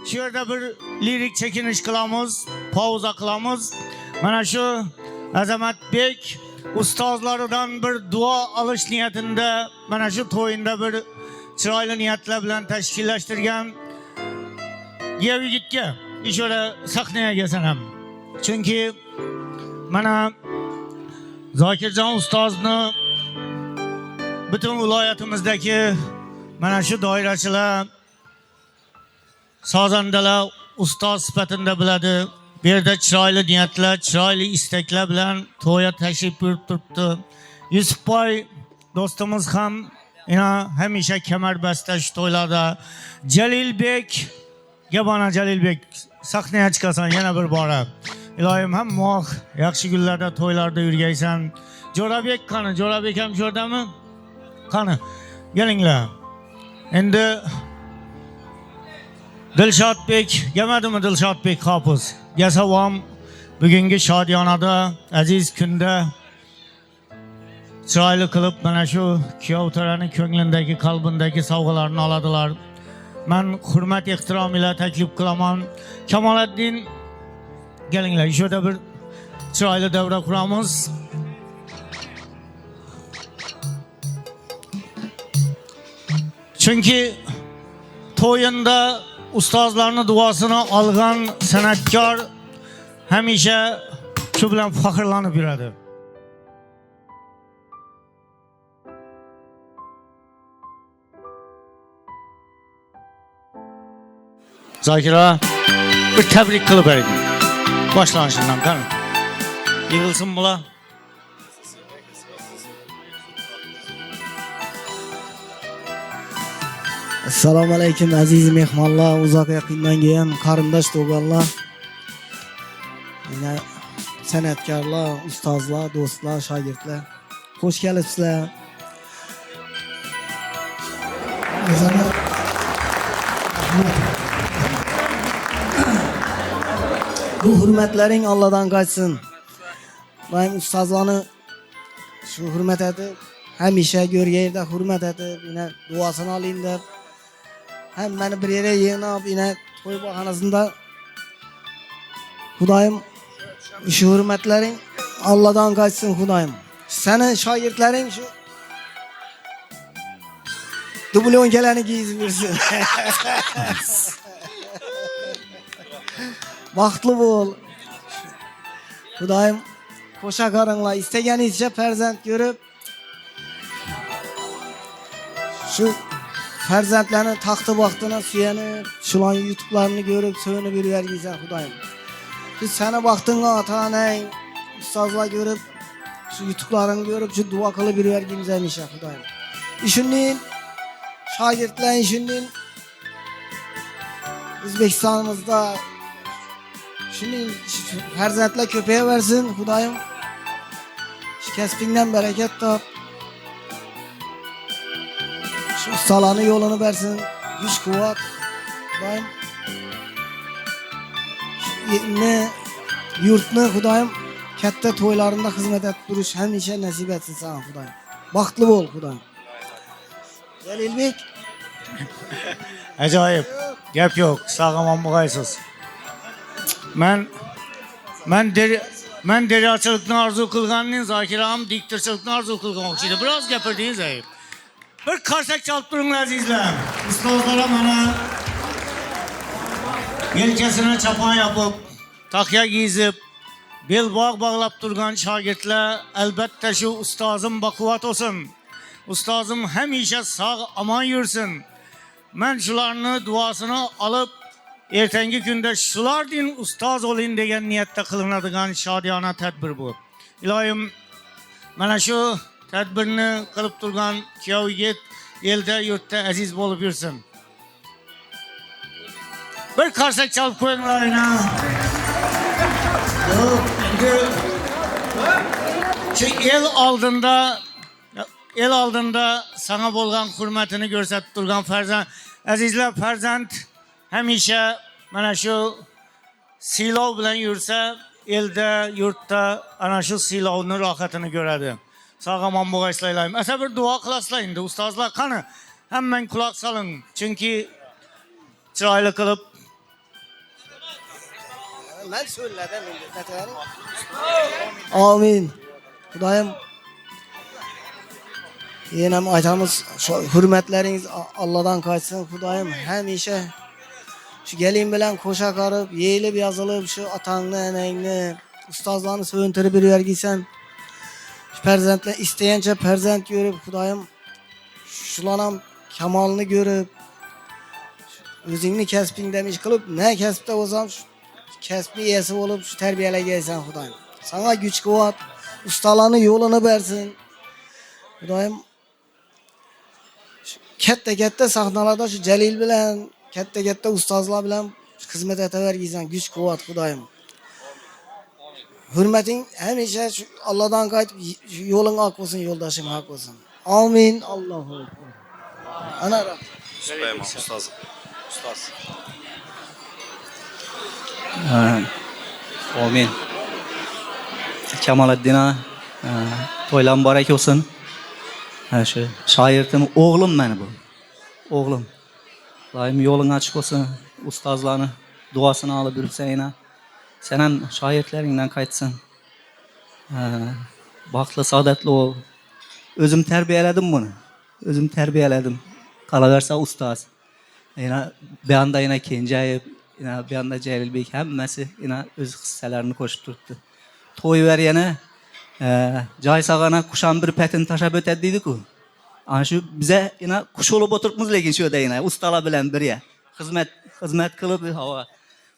Shu yerda bir lirik chekinish qilamiz, pauza qilamiz. Mana shu Azamatbek ustozlaridan bir duo olish niyatida mana shu to'yinda bir chiroyli niyatlar bilan tashkillashtirgan yigitga ishora sahnaga sanam. Chunki mana Zokirjon ustozni butun viloyatimizdagi mana shu doirachilar, sozandalar ustoz sifatida biladi. Bu yerda chiroyli niyatlar, chiroyli istaklar bilan to'yga tashrif buyurib turibdi. Yusufboy do'stimiz ham hamisha kamarbasta shu to'ylarda. Jalilbek, Gabona Jalilbek, sahnaga chiqasan yana bir bora. Iloyim ham mo'q, yaxshi kunlarda to'ylarda yurgaysan. Jo'rabek qani? Jo'rabek ham shu yerdami? Qani? Kelinglar. Endi Dilshodbek, kelmadimi Dilshodbek Hofiz? Yasavom bugungi shodiyonada, aziz kunda chiroyli qilib mana shu kuyovto'raning ko'nglindagi, qalbindagi sovg'alarni oladilar. Men hurmat ehtirom bilan taklif qilaman. Kamoliddin, kelinglar, shu yerda bir chiroyli davra quramiz. Chunki to'yinda ustozlarning duosini olgan san'atkor hamisha shu bilan faxrlanib yuradi. Zokira, bir tabrik qilib bering. Boshlanishidan qani. Yig'ilsin bular. Assalomu alaykum aziz mehmonlar, uzoq yaqindan kelgan qarindosh to'g'onlar, yana san'atkorlar, ustozlar, do'stlar, shogirdlar, xush kelibsizlar. Bu hurmatlaring Allohdan qochsin. Men ustozlarni shu hurmat etib, hamisha ko'rganda hurmat etib, yana duosini oling deb hammani bir yere yig'ib, yana to'y bahonasida Xudoyim shu hurmatlaring Allohdan qochsin Xudoyim. Shogirdlaring shu dublonkalarni kiyib yursin. Baxtli bo'l. Xudoyim qo'sha qaringlar, istaganingizcha farzand ko'rib, shu farzandlarni taxti baxtına suyanib, shulan yutuqlarini ko'rib, so'yinib yurgaysan Xudoyim. Biz seni baxtınga ota-onang, ustozlar ko'rib, shu yutuqlarini ko'rib, shu duo qilib yurgaysan inshaalloh Xudoyim. Shuning shogirdlar, shuning O'zbekistonimizda shuning farzandlar ko'payaversin Xudoyim. Shu kasbingdan barakat top. Şu ustalarni yo'lini bersin, güç kuvvet. Xudoyim yurtni Xudoyim katta to'ylarında xizmat etib turish hamisha nasib etsin sana Xudoyim. Baxtli bo'l Xudoyim. Jalilbek, Ajoyib. Gap yo'q, sog'omon bo'lg'aysiz. Men deryochilikni orzu qilganning Zokira ham diktorchilikni orzu qilmoqchi edi. Biroz gapirdingiz ayib. Bir qarsak chalib turinglar azizlar. Ustozlar mana yelkasini chapon yopib, taqya giyizib, belbog' bog'lab turgan shogirdlar albatta shu ustozim baquvvat olsin. Ustozim hamisha sog' omon yursin. Men shularni duosini olib, ertangi kunda shulardin ustoz bo'ling degan niyatda qilinadigan shodiyona tadbir bu. Iloyim mana shu tadbirni qilib turgan kuyov yigit elda yurtda aziz bo'lib yursin. Bir qarsak chalib qo'yinglar ana. Şu el oldinda sana bo'lgan hurmatini ko'rsatib turgan farzand, azizlar, farzand hamisha mana shu siylov bilan yursa, elda, yurtda ana shu siylovni rohatini ko'radi. Sog'omon bo'lg'aysizlar. Asa bir duo qilasizlar endi ustozlar qani? Hammang quloq soling. Chunki chiroyli qilib Ben söyledim. Amin. Hudayım. Yine aytamız şu hürmetleriniz Allah'dan kaçsın Hudayım. Hem işe şu gelin bilen koşa karıp yeğilip yazılıp şu atanını emeğini ustazlarını sövüntürü bir vergiysen şu perzentle isteyince perzent görüp Hudayım şulanam kemalını görüp özünü kesbin demiş kılıp ne kesbde olsam şu kesbi yesi olup şu terbiyele gelsen Hudayım. Sana güç kuvvet ustalarını yolunu versin. Hudayım kette sahnalarda şu Celil bilen kette ustazlar bilen hizmet etever giysen güç kuvvet Hudayım. Hürmetin hemşe şu Allah'tan kayıt yolun hak olsun yoldaşın hak olsun. Amin. Allahu Ekber. Ana Rab. Süperman ustaz. Ustaz. Amin. Kemaleddin'a toylan mübarek olsun. Şu şairtim oğlum beni bu. Oğlum. Daim yolun açık olsun. Ustazlarını duasını alıp ürükseyine. Sen hem şairtlerinden kayıtsın. Baklı, saadetli ol. Özüm terbiyeledim bunu. Özüm terbiyeledim. Kalaversa ustaz. Yine bir anda yine Kencayip, yine bir anda Celil Bey hemmesi yine öz hisselerini koşturttu. Toy ver yine Cay sağana kuşan bir petin taşa böteddiydik o. Ana şu bize yine kuş olup oturtmuz lekin şöyle yine ustala bilen bir ya. Hizmet kılıp hava.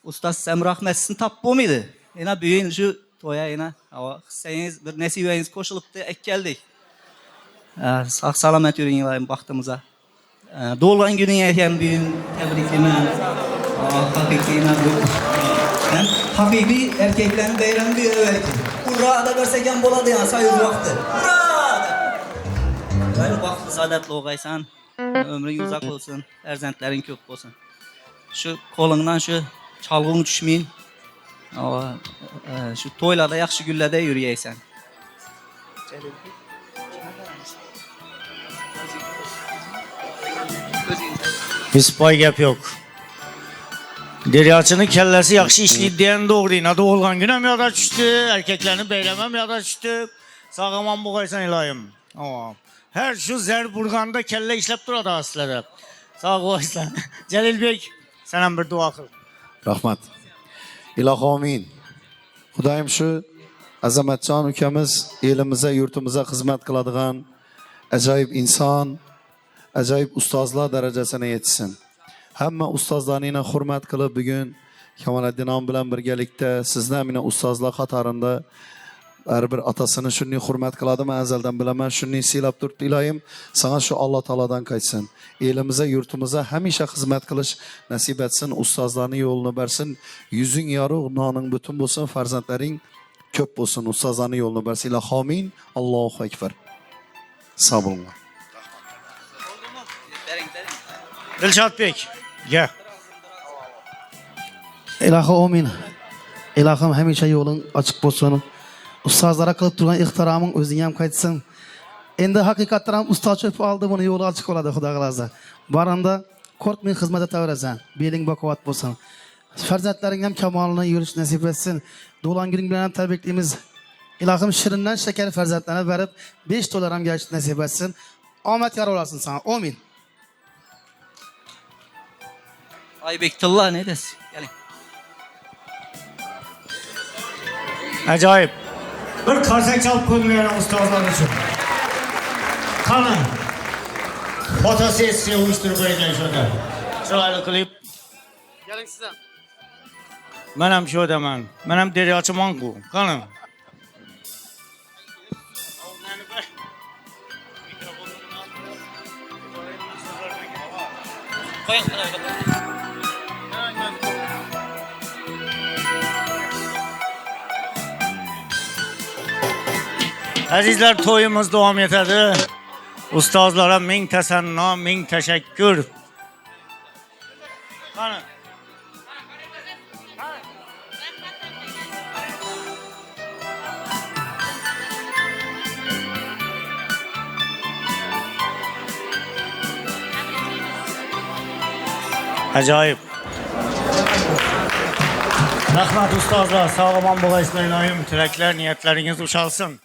Ustaz sen rahmetsin tap bu muydu? Yine büyüğün şu toya yine hava. Hisseniz bir nesibeniz koşulup da ek geldik. Sağ salamet yürüyün yılayım baktığımıza. Doğulan günün erken büyüğün tebriklime. Hakikine bu. Hakiki erkeklerin beyranı bir evvelki. Hurra da görseken boladı ya sayız vakti. Hurra! Böyle vakti saadetli oğaysan. Ömrün uzak olsun. Erzentlerin kök olsun. Şu kolundan şu çalgın düşmeyin. Şu toylarda yaxşı güllerde yürüyeysen. Yusupay gap yok. Deryachının kellesi yaxşı işleydi diyen doğru. Yine olgan günem yada düştü. Erkeklerini beylemem yada düştü. Sağaman bu kaysan ilayım. Her şu zer burganda kelle işlep duradı aslında. Sağ koysan. Celil Bey sen bir dua kıl. Rahmat. İlah amin. Hudayım şu azamatcan ülkemiz elimize yurtumuza hizmet kıladığın acayip insan, acayip ustazlar derecesine yetsin. Hamma ustazlarını yine hürmet kılıp bugün Kemaleddin Han bilen birgelikte sizden yine ustazlar katarında her bir atasını şunu hürmet kıladım ezelden bilemem şunu silap durt ilayım sana şu Allah Teala'dan kaçsın. Elimize yurtumuza hemişe hizmet kılış nasip etsin ustazlarını yolunu versin yüzün yarı nanın bütün bulsun farzentlerin köp bulsun ustazlarını yolunu versin ilah amin Allahu Ekber. Sağ olun. Dilşat Bey gel. İlahi amin. İlahim hemşe yolun açık olsun. Ustazlara kılıp duran ihtiramın özünyem kayıtsın. Endi hakikatlerim usta çöpü aldı bunu yolu açık oladı Xuda kalasa. Baranda korkmayın hizmet eteveresen. Belin bakıvat bolsun. Ferzentlerin hem kemalına yürüyüş nasip etsin. Dolan günün bilen tebrikliğimiz İlahim şirinden şeker ferzentlerine verip 5 dolar gerçek nasip etsin. Ahmet yar olasın sana. Amin. Aybektullah ne desin? Gelin. Acayip. Bir karsak çalıp koymayan ustazlar için. Kanın. Fotosesiye uyuşturup koyacağım şurada. Şurayla klip. Gelin size. Benim şu demen. Benim deri açıman ku. Kanın. Azizler toyumuz devam etedi. Ustazlara ming tesenna, ming teşekkür. Kanın. Acayip. Rahmat ustozlar, sağ olun, bo'laysiz, iloyim, tilaklar, niyatlaringiz ushalsin.